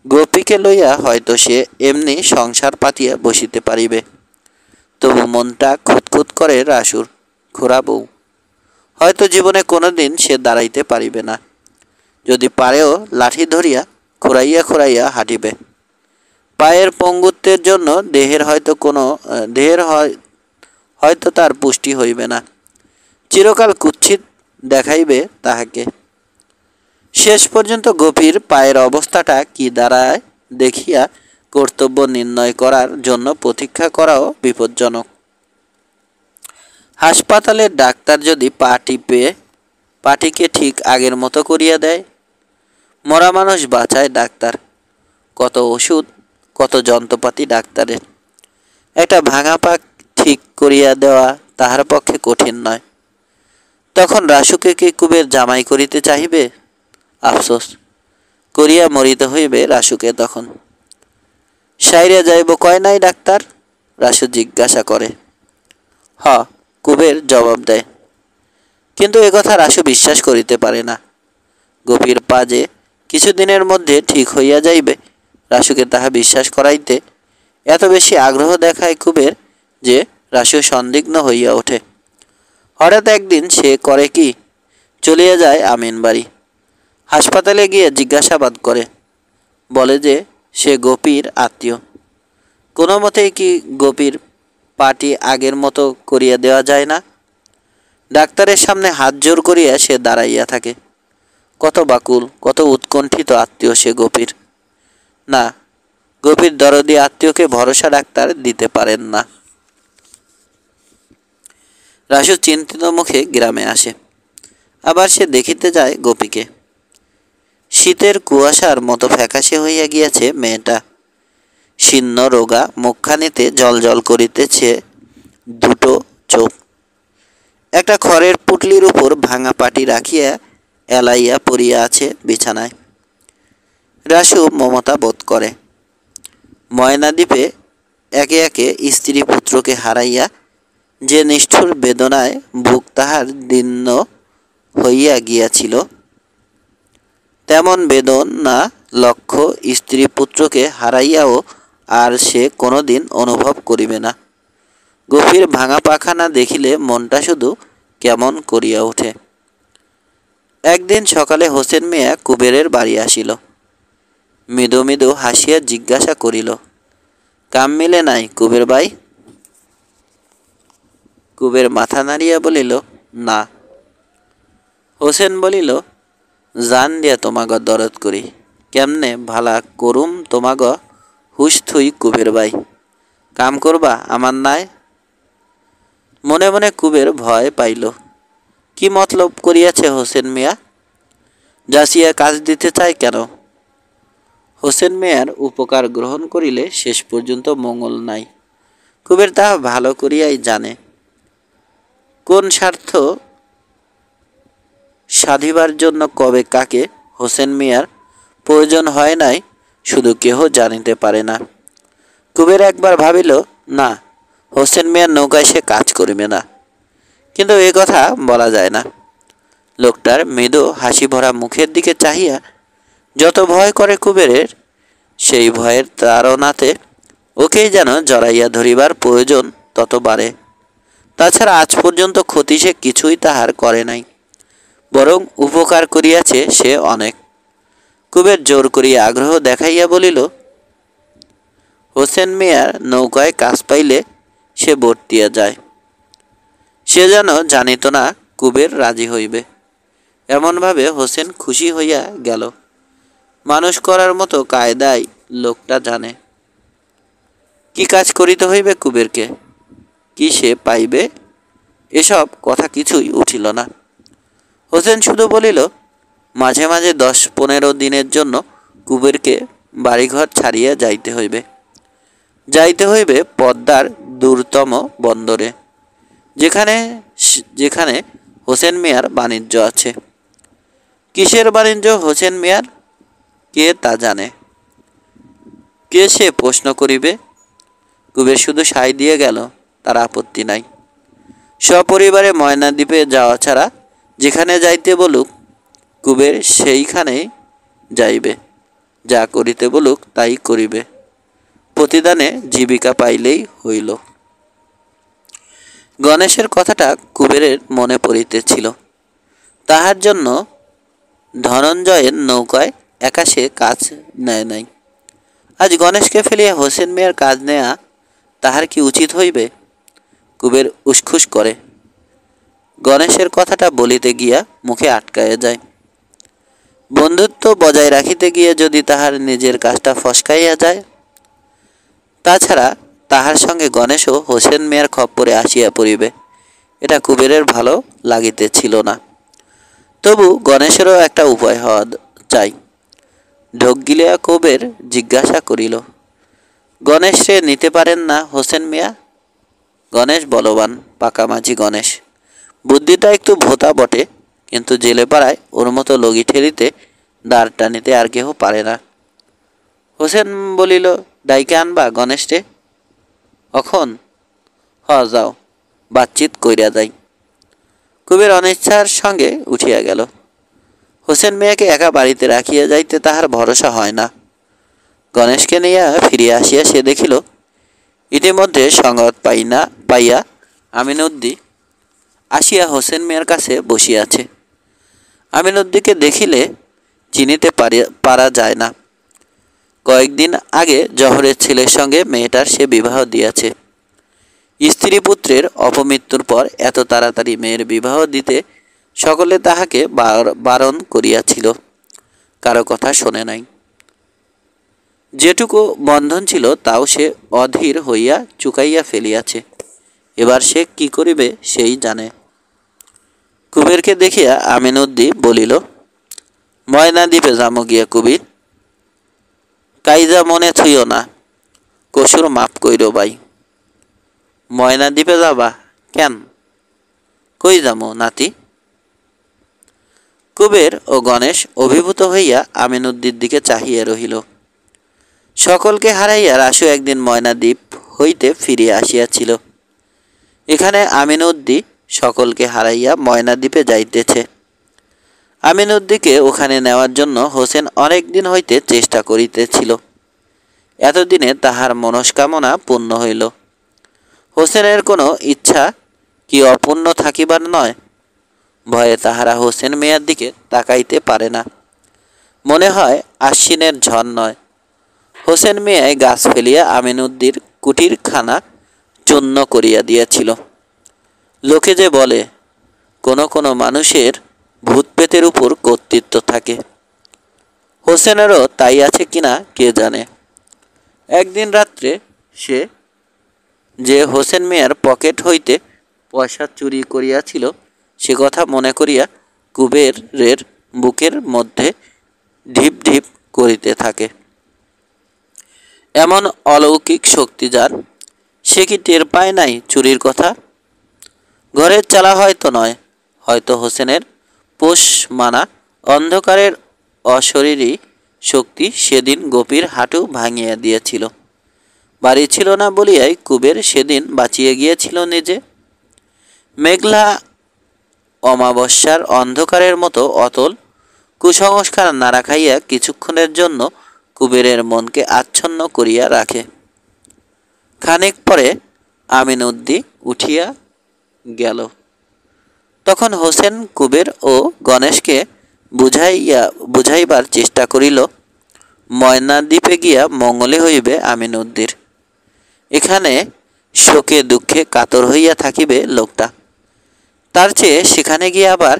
গোপীকে লইয়া হয়তো সে এমনি সংসার পাতিয়া বসিতে পারিবে। তবু মনটা খুঁতখুত করে রাসুর। খোড়া বউ হয়তো জীবনে কোনোদিন সে দাঁড়াইতে পারিবে না। যদি পারেও লাঠি ধরিয়া খোঁড়াইয়া খোঁড়াইয়া হাঁটিবে। পায়ের পঙ্গুত্বের জন্য দেহের হয়তো তার পুষ্টি হইবে না। চিরকাল কুৎসিত দেখাইবে তাহাকে। শেষ পর্যন্ত গোপীর পায়ের অবস্থাটা কি দাঁড়ায় দেখিয়া কর্তব্য নির্ণয় করার জন্য প্রতীক্ষা করাও বিপজ্জনক। হাসপাতালের ডাক্তার যদি পাটিকে ঠিক আগের মতো করিয়া দেয়। মরা মানুষ বাঁচায় ডাক্তার, কত ওষুধ কত যন্ত্রপাতি ডাক্তারের। একটা ভাঙা পা ঠিক করিয়া দেওয়া তাহার পক্ষে কঠিন নয়। তখন রাসুকে কি কুবের জামাই করিতে চাহিবে? আফসোস করিয়া মরিতে হইবে রাসুকে তখন। সাইরা যাইব কয় নাই ডাক্তার? রাসু জিজ্ঞাসা করে। হ, কুবের জবাব দেয়। কিন্তু একথা রাসু বিশ্বাস করিতে পারে না। গোপীর পা যে কিছুদিনের মধ্যে ঠিক হইয়া যাইবে, রাসুকে তাহা বিশ্বাস করাইতে এত বেশি আগ্রহ দেখায় কুবের যে রাসু সন্দিগ্ধ হইয়া ওঠে। হঠাৎ একদিন সে করে কি, চলিয়া যায় আমিন বাড়ি। হাসপাতালে গিয়ে জিজ্ঞাসাবাদ করে, বলে যে সে গোপীর আত্মীয়। কোনো মতেই কি গোপীর পাটি আগের মতো করিয়া দেওয়া যায় না? ডাক্তারের সামনে হাত জোর করিয়া সে দাঁড়াইয়া থাকে। কত বাকুল, কত উৎকণ্ঠিত আত্মীয় সে গোপীর। না, গোপীর দরদি আত্মীয়কে ভরসা ডাক্তার দিতে পারেন না। রাসু চিন্তিত মুখে গ্রামে আসে। আবার সে দেখিতে যায় গোপীকে। শীতের কুয়াশার মতো ফ্যাকাশে হইয়া গিয়াছে মেয়েটা। শীর্ণ রোগা মুখখানিতে জল করিতেছে দুটো চোখ। একটা খড়ের পুটলির উপর ভাঙা পাটি রাখিয়া এলাইয়া পড়িয়া আছে বিছানায়। রাসু মমতা বোধ করে। ময়নাদ্বীপে একে একে স্ত্রী পুত্রকে হারাইয়া যে নিষ্ঠুর বেদনায় বুক তাহার দীর্ণ হইয়া গিয়াছিল, তেমন বেদনা লক্ষ স্ত্রী পুত্রকে হারাইয়াও আর সে কোনোদিন অনুভব করিবে না। গভীর ভাঙা পাখানা দেখিলে মনটা শুধু কেমন করিয়া ওঠে। একদিন সকালে হোসেন মিয়া কুবেরের বাড়ি আসিল। মৃদু মৃদু হাসিয়া জিজ্ঞাসা করিল, কাম মিলে নাই কুবের ভাই? কুবের মাথা নাড়িয়া বলিল, না। হোসেন বলিল, জান দিয়া তোমাগ দরদ করি, কেমনে ভালা করুম তোমাগ হুশ থুই কুবের ভাই, কাম করবা আমার নাই? মনে মনে কুবের ভয় পাইল। কি মতলব করিয়াছে হোসেন মিয়া? যাচিয়া কাজ দিতে চায় কেন? হোসেন মিয়ার উপকার গ্রহণ করিলে শেষ পর্যন্ত মঙ্গল নাই, কুবের তাহা ভালো করিয়াই জানে। কোন স্বার্থ সাধিবার জন্য কবে কাকে হোসেন মিয়ার প্রয়োজন হয় নাই শুধু কেহ জানিতে পারে না। কুবের একবার ভাবিল, না, হোসেন মিয়ার নৌকায় সে কাজ করিবে না, কিন্তু এ কথা বলা যায় না। লোকটার মৃদু হাসি ভরা মুখের দিকে চাহিয়া যত ভয় করে কুবেরের, সেই ভয়ের তাড়নাতে ওকেই যেন জড়াইয়া ধরিবার প্রয়োজন তত বাড়ে। তাছাড়া আজ পর্যন্ত ক্ষতি সে কিছুই তাহার করে নাই, বরং উপকার করিয়াছে সে অনেক। কুবের জোর করিয়া আগ্রহ দেখাইয়া বলিল, হোসেন মিয়ার নৌকায় কাজ পাইলে সে বর্তিয়া যায়। সে যেন জানিত না কুবের রাজি হইবে, এমনভাবে হোসেন খুশি হইয়া গেল। মানুষ করার মতো কায়দায় লোকটা জানে। কি কাজ করিতে হইবে কুবেরকে, কি সে পাইবে, এসব কথা কিছুই উঠিল না। হোসেন শুধু বলিল, মাঝে মাঝে 10-15 দিনের জন্য কুবেরকে বাড়িঘর ছাড়িয়া যাইতে হইবে। যাইতে হইবে পদ্মার দূরতম বন্দরে, যেখানে যেখানে হোসেন মিয়ার বাণিজ্য আছে। কিসের বাণিজ্য হোসেন মিয়ার, কে তা জানে? কে সে প্রশ্ন করিবে? কুবের শুধু সায় দিয়ে গেল, তার আপত্তি নাই। সপরিবারে ময়নাদ্বীপে যাওয়া ছাড়া যেখানে যাইতে বলুক কুবের সেইখানেই যাইবে, যা করিতে বলুক তাই করিবে, প্রতিদানে জীবিকা পাইলেই হইল। গণেশের কথাটা কুবেরের মনে পড়িতেছিল। তাহার জন্য ধনঞ্জয়ের নৌকায় একা সে কাজ নেয় নাই। আজ গণেশকে ফেলিয়া হোসেন মিয়ার কাজ নেয়া তাহার কি উচিত হইবে? কুবের উসখুস করে। গণেশের কথাটা বলিতে গিয়া মুখে আটকাইয়া যায়। বন্ধুত্ব বজায় রাখিতে গিয়ে যদি তাহার নিজের কাজটা ফসকাইয়া যায়। তাছাড়া তাহার সঙ্গে গণেশও হোসেন মিয়ার খপ্পরে আসিয়া পড়িবে, এটা কুবেরের ভালো লাগিতেছিল না। তবু গণেশেরও একটা উপায় হওয়া চাই। ঢোক গিলিয়া কুবের জিজ্ঞাসা করিল, গণেশ রে নিতে পারেন না হোসেন মিয়া? গণেশ বলবান, পাকামাঝি গণেশ। বুদ্ধিটা একটু ভোঁতা বটে, কিন্তু জেলে পাড়ায় ওর মতো লগি ঠেলিতে দাঁড় টানিতে আর কেহ পারে না। হোসেন বলিল, ডাইকে আনবা গণেশ রে অখন? যাও, বাতচিত কইরা যাই। কুবের অনিচ্ছার সঙ্গে উঠিয়া গেল। হোসেন মিয়াকে একা বাড়িতে রাখিয়া যাইতে তাহার ভরসা হয় না। গণেশকে নিয়া ফিরিয়া আসিয়া সে দেখিল, ইতিমধ্যে সংবাদ পাইয়া আমিনউদ্দি আসিয়া হোসেন মিয়ার কাছে বসিয়াছে। আমিনউদ্দিকে দেখিলে চিনিতে পারা যায় না। কয়েকদিন আগে জহরের ছেলের সঙ্গে মেয়েটার সে বিবাহ দিয়াছে। স্ত্রী পুত্রের অপমৃত্যুর পর এত তাড়াতাড়ি মেয়ের বিবাহ দিতে সকলে তাহাকে বারণ করিয়াছিল, কারো কথা শোনে নাই। যেটুকু বন্ধন ছিল তাও সে অধীর হইয়া চুকাইয়া ফেলিয়াছে। এবার সে কি করিবে সেই জানে। কুবেরকে দেখিয়া আমিনউদ্দি বলিল, ময়নাদ্বীপে যামো গিয়া কুবির, কাইজা মনে থুইও না, কসুর মাপ কইরো ভাই। ময়নাদ্বীপে যাবা কেন? কই যামো নাতি? কুবের ও গণেশ অভিভূত হইয়া আমিনউদ্দির দিকে চাহিয়া রহিল। সকলকে হারাইয়া রাসু একদিন ময়নাদ্বীপ হইতে ফিরিয়া আসিয়াছিল। এখানে আমিনউদ্দি সকলকে হারাইয়া ময়নাদ্বীপে যাইতেছে। আমিনউদ্দিকে ওখানে নেওয়ার জন্য হোসেন অনেক দিন হইতে চেষ্টা করিতেছিল। এতদিনে তাহার মনস্কামনা পূর্ণ হইল। হোসেনের কোনো ইচ্ছা কি অপূর্ণ থাকিবার নয়? ভয়ে তাহারা হোসেন মিয়ার দিকে তাকাইতে পারে না। মনে হয় আশ্বিনের ঝড় নয়। হোসেন মিয়ায় গাছ ফেলিয়া আমিনউদ্দির কুটিরখানা চূর্ণ করিয়া দিয়াছিল। লোকে যে বলে কোনো কোনো মানুষের ভূতপ্রেতের উপর কর্তৃত্ব থাকে, হোসেনেরও তাই আছে কিনা কে জানে। একদিন রাত্রে সে যে হোসেন মিয়ার পকেট হইতে পয়সা চুরি করিয়াছিল সে কথা মনে করিয়া কুবেরের বুকের মধ্যে ঢিপ ঢিপ করিতে থাকে। এমন অলৌকিক শক্তি যার, সে কি টের পায় নাই চুরির কথা? ঘরের চালা হয়তো নয়, হয়তো হোসেনের পোষ মানা অন্ধকারের অশরীরী শক্তি সেদিন গোপীর হাঁটু ভাঙিয়া দিয়েছিল। বাড়ি ছিল না বলিয়াই কুবের সেদিন বাঁচিয়ে গিয়েছিল নিজে। মেঘলা অমাবস্যার অন্ধকারের মতো অতল কুসংস্কার নাড়া খাইয়া কিছুক্ষণের জন্য কুবেরের মনকে আচ্ছন্ন করিয়া রাখে। খানিক পরে আমিনউদ্দি উঠিয়া গেল। তখন হোসেন কুবের ও গণেশকে বুঝাইবার চেষ্টা করিল, ময়নাদ্বীপে গিয়া মঙ্গলে হইবে আমিনউদ্দির। এখানে শোকে দুঃখে কাতর হইয়া থাকিবে লোকটা, তার চেয়ে সেখানে গিয়ে আবার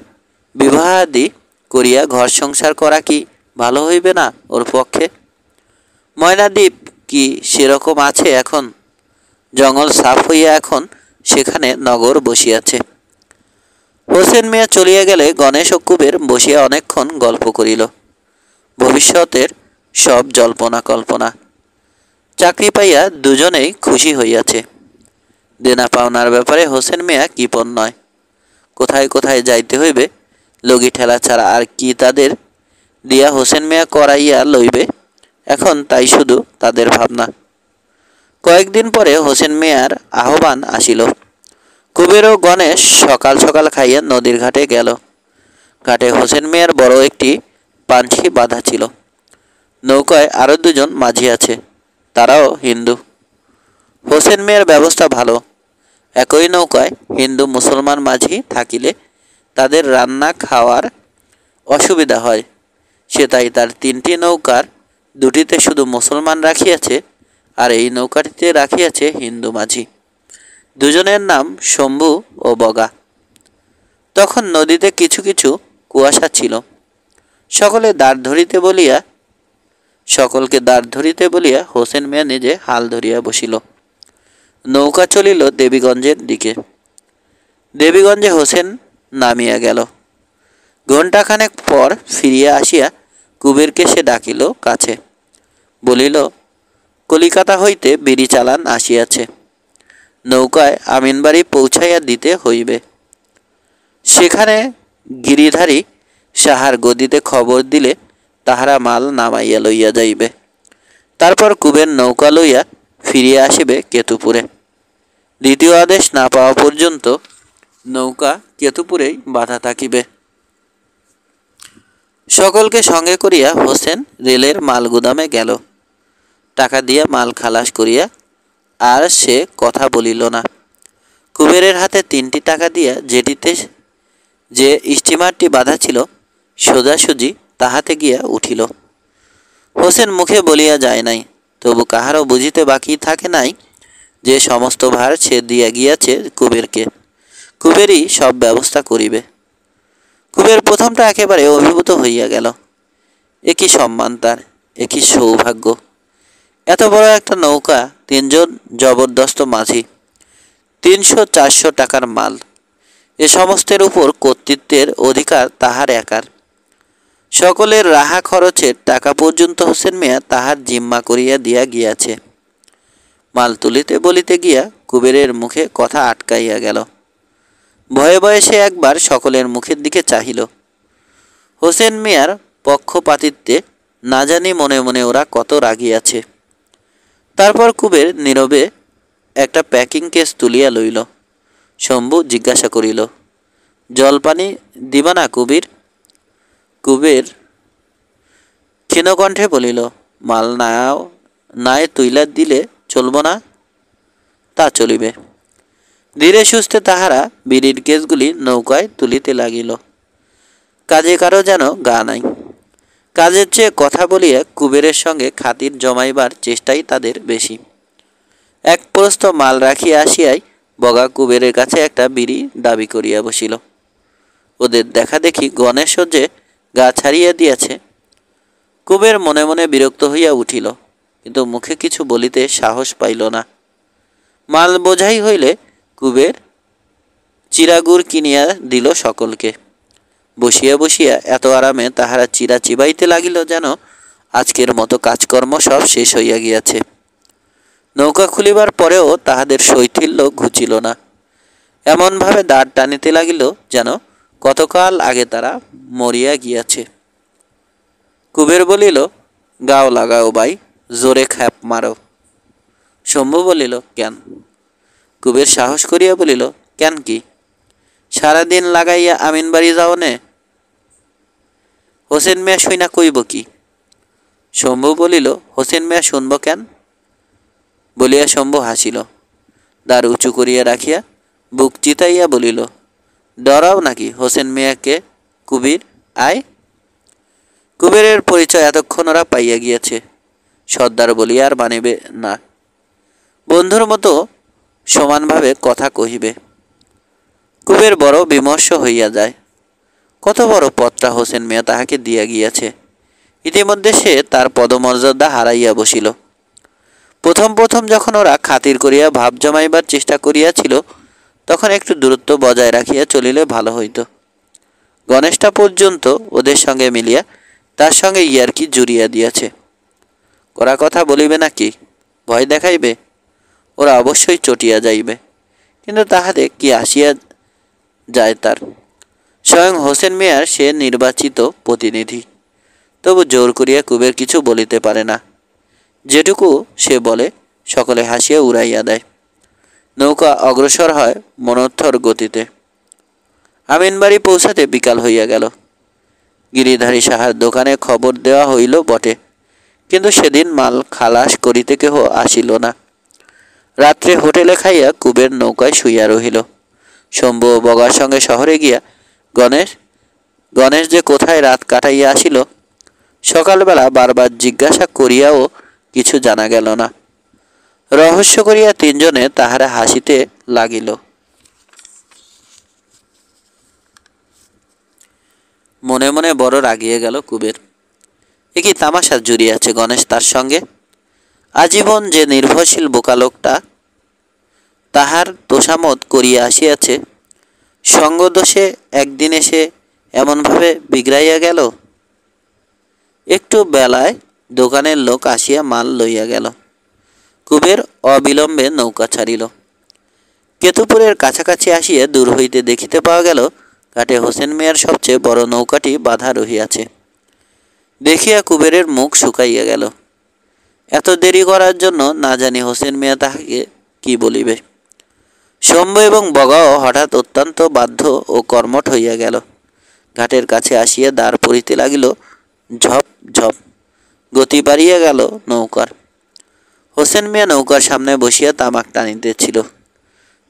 বিবাহাদি করিয়া ঘর সংসার করা কি ভালো হইবে না ওর পক্ষে? ময়নাদ্বীপ কি সেরকম আছে এখন? জঙ্গল সাফ হইয়া এখন সেখানে নগর বসিয়াছে। হোসেন মিয়া চলিয়া গেলে গণেশ ও কুবের বসিয়া অনেকক্ষণ গল্প করিল। ভবিষ্যতের সব জল্পনা কল্পনা। চাকরি পাইয়া দুজনেই খুশি হইয়াছে। দেনা পাওনার ব্যাপারে হোসেন মিয়া কৃপণ নয়। কোথায় কোথায় যাইতে হইবে, লগি ঠেলা ছাড়া আর কি তাদের দিয়া হোসেন মিয়া করাইয়া লইবে, এখন তাই শুধু তাদের ভাবনা। কয়েকদিন পরে হোসেন মিয়ার আহ্বান আসিল। কুবের ও গণেশ সকাল সকাল খাইয়া নদীর ঘাটে গেল। ঘাটে হোসেন মিয়ার বড় একটি পাঞ্ছি বাঁধা ছিল। নৌকায় আরও দুজন মাঝি আছে, তারাও হিন্দু। হোসেন মিয়ার ব্যবস্থা ভালো। একই নৌকায় হিন্দু মুসলমান মাঝি থাকিলে তাদের রান্না খাওয়ার অসুবিধা হয়। সে তাই তার 3টি নৌকার 2টিতে শুধু মুসলমান রাখিয়াছে, আর এই নৌকাটিতে রাখিয়াছে হিন্দু মাঝি। দুজনের নাম শম্ভু ও বগা। তখন নদীতে কিছু কিছু কুয়াশা ছিল। সকলকে দাঁড় ধরিতে বলিয়া হোসেন মিয়া নিজে হাল ধরিয়া বসিল। নৌকা চলিল দেবীগঞ্জের দিকে। দেবীগঞ্জে হোসেন নামিয়া গেল। ঘণ্টাখানেক পর ফিরিয়া আসিয়া কুবেরকে সে ডাকিল কাছে, বলিল, কলিকাতা হইতে বিড়ি চালান আসিয়াছে, নৌকায় আমিনবাড়ি পৌঁছাইয়া দিতে হইবে। সেখানে গিরিধারী সাহার গদিতে খবর দিলে তাহারা মাল নামাইয়া লইয়া যাইবে। তারপর কুবের নৌকা লইয়া ফিরিয়া আসিবে কেতুপুরে। দ্বিতীয় আদেশ না পাওয়া পর্যন্ত নৌকা কেতুপুরেই বাঁধা থাকিবে। সকলকে সঙ্গে করিয়া হোসেন রেলের মাল গুদামে গেল। টাকা দিয়া মাল খালাস করিয়া আর সে কথা বলিল না। কুবেরের হাতে 3টি টাকা দিয়া যেটিতে যে স্টিমারটি বাঁধা ছিল সোজাসুজি তাহাতে গিয়া উঠিল। হোসেন মুখে বলিয়া যায় নাই, তবু কাহারও বুঝিতে বাকি থাকে নাই যে সমস্ত ভার সে দিয়া গিয়াছে কুবেরকে। কুবেরই সব ব্যবস্থা করিবে। কুবের প্রথমটা একেবারে অভিভূত হইয়া গেল। একই সম্মান তার, একই সৌভাগ্য। এত বড় একটা নৌকা, 3জন জবরদস্ত মাঝি, 300-400 টাকার মাল, এ সমস্তের উপর কর্তৃত্বের অধিকার তাহার একার। সকলের রাহা খরচের টাকা পর্যন্ত হোসেন মিয়া তাহার জিম্মা করিয়া দিয়া গিয়াছে। মাল তুলিতে বলিতে গিয়া কুবেরের মুখে কথা আটকাইয়া গেল। ভয়ে ভয়ে সে একবার সকলের মুখের দিকে চাহিল। হোসেন মিয়ার পক্ষপাতিত্বে না জানি মনে মনে ওরা কত রাগিয়াছে। তারপর কুবের নীরবে একটা প্যাকিং কেস তুলিয়া লইল। শম্ভু জিজ্ঞাসা করিল, জলপানি দিবা না কুবির? কুবের ক্ষীণকণ্ঠে বলিল, মাল নাই তুইলা দিলে চলব না? তা চলিবে। ধীরে সুস্থে তাহারা বিড়ির কেসগুলি নৌকায় তুলিতে লাগিল। কাজে কারো যেন গা নাই। কাজের চেয়ে কথা বলিয়া কুবেরের সঙ্গে খাতির জমাইবার চেষ্টাই তাদের বেশি। এক প্রস্ত মাল রাখিয়া আসিয়াই বগা কুবেরের কাছে একটা বিড়ি দাবি করিয়া বসিল। ওদের দেখা দেখি গণেশ যে গা ছাড়িয়া দিয়াছে। কুবের মনে মনে বিরক্ত হইয়া উঠিল, কিন্তু মুখে কিছু বলিতে সাহস পাইল না। মাল বোঝাই হইলে কুবের চিরাগুড় কিনিয়া দিল সকলকে। বসিয়া বসিয়া এত আরামে তাহারা চিরা চিবাইতে লাগিল যেন আজকের মতো কাজকর্ম সব শেষ হইয়া গিয়াছে। নৌকা খুলিবার পরেও তাহাদের শৈথিল্য ঘুচিল না। এমনভাবে দাঁড় টানিতে লাগিল যেন কতকাল আগে তারা মরিয়া গিয়াছে। কুবের বলিল, গাও লাগাও ভাই, জোরে খ্যাপ মারো। শম্ভু বলিল, কেন? কুবের সাহস করিয়া বলিল, কেন কি? সারাদিন লাগাইয়া আমিন বাড়ি যাও নে? হোসেন মিয়া শুইনা কইব কি? শম্ভু বলিল, হোসেন মিয়া শুনব কেন? বলিয়া শম্ভু হাসিল। দ্বার উঁচু করিয়া রাখিয়া বুক চিতাইয়া বলিল, ডরাও নাকি হোসেন মিয়াকে? কুবির আয়। কুবেরের পরিচয় এতক্ষণ ওরা পাইয়া গিয়াছে। সর্দার বলিয়া আর মানিবে না, বন্ধুর মতো সমানভাবে কথা কহিবে। কুবের বড় বিমর্ষ হইয়া যায়। কত বড় পদটা হোসেন মিয়া তাহাকে দিয়া গিয়াছে। ইতিমধ্যে সে তার পদমর্যাদা হারাইয়া বসিল। প্রথম প্রথম যখন ওরা খাতির করিয়া ভাব জমাইবার চেষ্টা করিয়াছিল, তখন একটু দূরত্ব বজায় রাখিয়া চলিলে ভালো হইত। গণেশটা পর্যন্ত ওদের সঙ্গে মিলিয়া তার সঙ্গে ইয়ার্কি জুড়িয়া দিয়াছে। ওরা কথা বলিবে নাকি? ভয় দেখাইবে? ওরা অবশ্যই চটিয়া যাইবে, কিন্তু তাহাতে কি আসিয়া যায় তার? স্বয়ং হোসেন মিয়ার সে নির্বাচিত প্রতিনিধি, তবু জোর করিয়া কুবের কিছু বলিতে পারে না। যেটুকু সে বলে সকলে হাসিয়া উড়াইয়া দেয়। নৌকা অগ্রসর হয় মনোত্থর গতিতে। আমিনবাড়ি পৌঁছাতে বিকাল হইয়া গেল। গিরিধারী সাহার দোকানে খবর দেওয়া হইল বটে, কিন্তু সেদিন মাল খালাস করিতে কেহ আসিল না। রাত্রে হোটেলে খাইয়া কুবের নৌকায় শুইয়া রহিল। শম্ভু ও বগার সঙ্গে শহরে গিয়া গণেশ যে কোথায় রাত কাটাইয়া আসিল, সকালবেলা বারবার জিজ্ঞাসা করিয়াও কিছু জানা গেল না। রহস্য করিয়া তিনজনে তাহারা হাসিতে লাগিল। মনে মনে বড় রাগিয়ে গেল কুবের। এ কি তামাশা জুড়িয়াছে গণেশ তার সঙ্গে? আজীবন যে নির্ভরশীল বোকা লোকটা তাহার তোষামত করিয়া আসিয়াছে, সঙ্গদোষে একদিন এসে এমনভাবে বিগড়াইয়া গেল। একটু বেলায় দোকানের লোক আসিয়া মাল লইয়া গেল। কুবের অবিলম্বে নৌকা ছাড়িল। কেতুপুরের কাছাকাছি আসিয়া দূর হইতে দেখিতে পাওয়া গেল ঘাটে হোসেন মিয়ার সবচেয়ে বড় নৌকাটি বাঁধা রহিয়াছে। দেখিয়া কুবেরের মুখ শুকাইয়া গেল। এত দেরি করার জন্য না জানি হোসেন মিয়া তাহাকে কি বলিবে। শম্ভু এবং বগাও হঠাৎ অত্যন্ত বাধ্য ও কর্মঠ হইয়া গেল। ঘাটের কাছে আসিয়া দাঁড় পড়িতে লাগিল। ঝপ ঝপ গতি বাড়িয়া গেল নৌকার। হোসেন মিয়া নৌকার সামনে বসিয়া তামাক টানিতেছিল।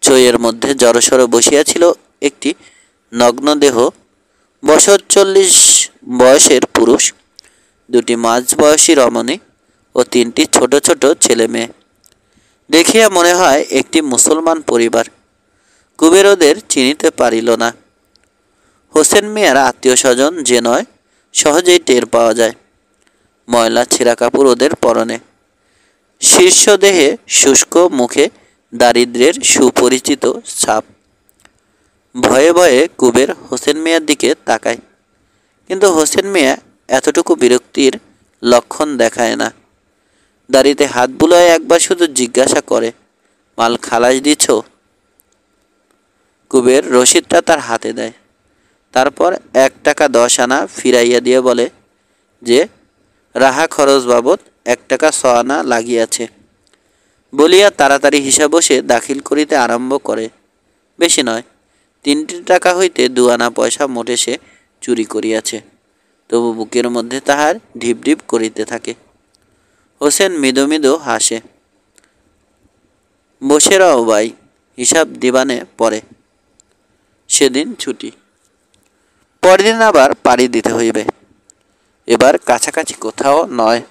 চইয়ের মধ্যে জড়সড় বসিয়াছিল একটি নগ্ন দেহ, বছর 40 বয়সের পুরুষ, দুটি মাঝবয়সী রমণী ও তিনটি ছোট ছোট ছেলে মেয়ে। দেখিয়া মনে হয় একটি মুসলমান পরিবার। কুবের ওদের চিনিতে পারিল না। হোসেন মিয়ার আত্মীয় স্বজন যে নয়, সহজেই টের পাওয়া যায়। ময়লা ছেঁড়া কাপড় ওদের পরনে, শীর্ষ দেহে শুষ্ক, মুখে দারিদ্র্যের সুপরিচিত ছাপ। ভয়ে ভয়ে কুবের হোসেন মিয়ার দিকে তাকায়, কিন্তু হোসেন মিয়া এতটুকু বিরক্তির লক্ষণ দেখায় না। দাড়িতে হাত বুলায় একবার শুধু জিজ্ঞাসা করে, মাল খালাস দিছ? কুবের রসিদটা তার হাতে দেয়। তারপর 1 টাকা 10 আনা ফিরাইয়া দিয়ে বলে যে রাহা খরচ বাবদ 1 টাকা 6 আনা লাগিয়াছে। বলিয়া তাড়াতাড়ি হিসাব বসে দাখিল করিতে আরম্ভ করে। বেশি নয়, 3 টাকা হইতে 2 আনা পয়সা মোটে সে চুরি করিয়াছে। তবু বুকের মধ্যে তাহার ঢিপ ঢিপ করিতে থাকে। হোসেন মৃদু মৃদু হাসে। বসে রও ভাই, হিসাব দিবানে পরে। সেদিন ছুটি। পরদিন আবার পাড়ি দিতে হইবে। এবার কাছাকাছি কোথাও নয়,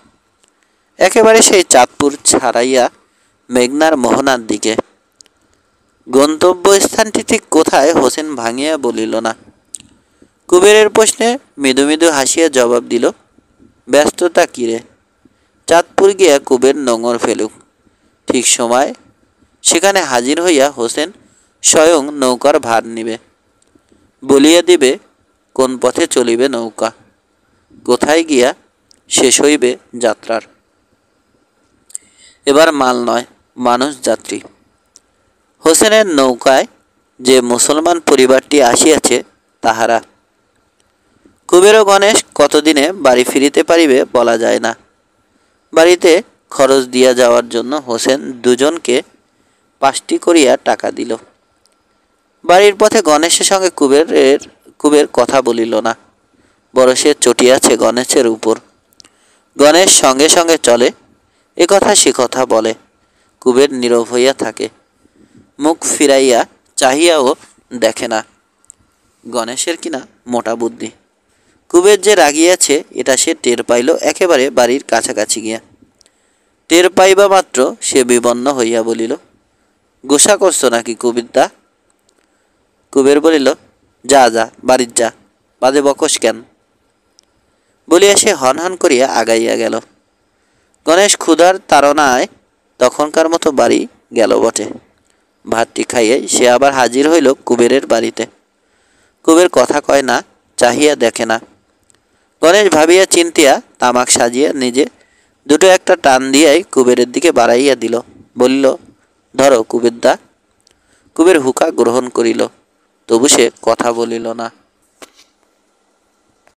একেবারে সেই চাঁদপুর ছাড়াইয়া মেঘনার মোহনার দিকে। গন্তব্যস্থানটি ঠিক কোথায় হোসেন ভাঙিয়া বলিল না। কুবেরের প্রশ্নে মৃদু মৃদু হাসিয়া জবাব দিল, ব্যস্ততা কিরে, চাঁদপুর গিয়া কুবের নোঙর ফেলুক, ঠিক সময় সেখানে হাজির হইয়া হোসেন স্বয়ং নৌকার ভার নিবে, বলিয়া দিবে কোন পথে চলিবে নৌকা, কোথায় গিয়া শেষ হইবে যাত্রার। এবার মাল নয়, মানুষ যাত্রী। হোসেনের নৌকায় যে মুসলমান পরিবারটি আসিয়াছে তাহারা। কুবের ও গণেশ কতদিনে বাড়ি ফিরিতে পারিবে বলা যায় না। বাড়িতে খরচ দিয়া যাওয়ার জন্য হোসেন দুজনকে 5টি করিয়া টাকা দিল। বাড়ির পথে গণেশের সঙ্গে কুবের কথা বলিল না, বড় সে চটিয়াছে গণেশের উপর। গণেশ সঙ্গে সঙ্গে চলে, এ কথা সে কথা বলে। কুবের নীরব হইয়া থাকে, মুখ ফিরাইয়া চাহিয়াও দেখে না। গণেশের কিনা মোটা বুদ্ধি। কুবের যে রাগিয়াছে এটা সে টের পাইল একেবারে বাড়ির কাছাকাছি গিয়া। টের পাইবা মাত্র সে বিবন্ন হইয়া বলিল, গোসা করছো নাকি কুবিরদা? কুবের বলিল, যা যা বাড়ির যা, বাদে বকস কেন? বলিয়া সে হনহন করিয়া আগাইয়া গেল। গণেশ ক্ষুধার তাড়নায় তখনকার মতো বাড়ি গেল বটে। ভাতটি খাইয়ে সে আবার হাজির হইল কুবেরের বাড়িতে। কুবের কথা কয় না, চাহিয়া দেখে না। গণেশ ভাবিয়া চিন্তিয়া তামাক সাজিয়া নিজে দুটো একটা টান দিয়াই কুবেরের দিকে বাড়াইয়া দিল, বলিল, ধরো কুবেরদা। কুবের হুকা গ্রহণ করিল, তবু সে কথা বলিল না।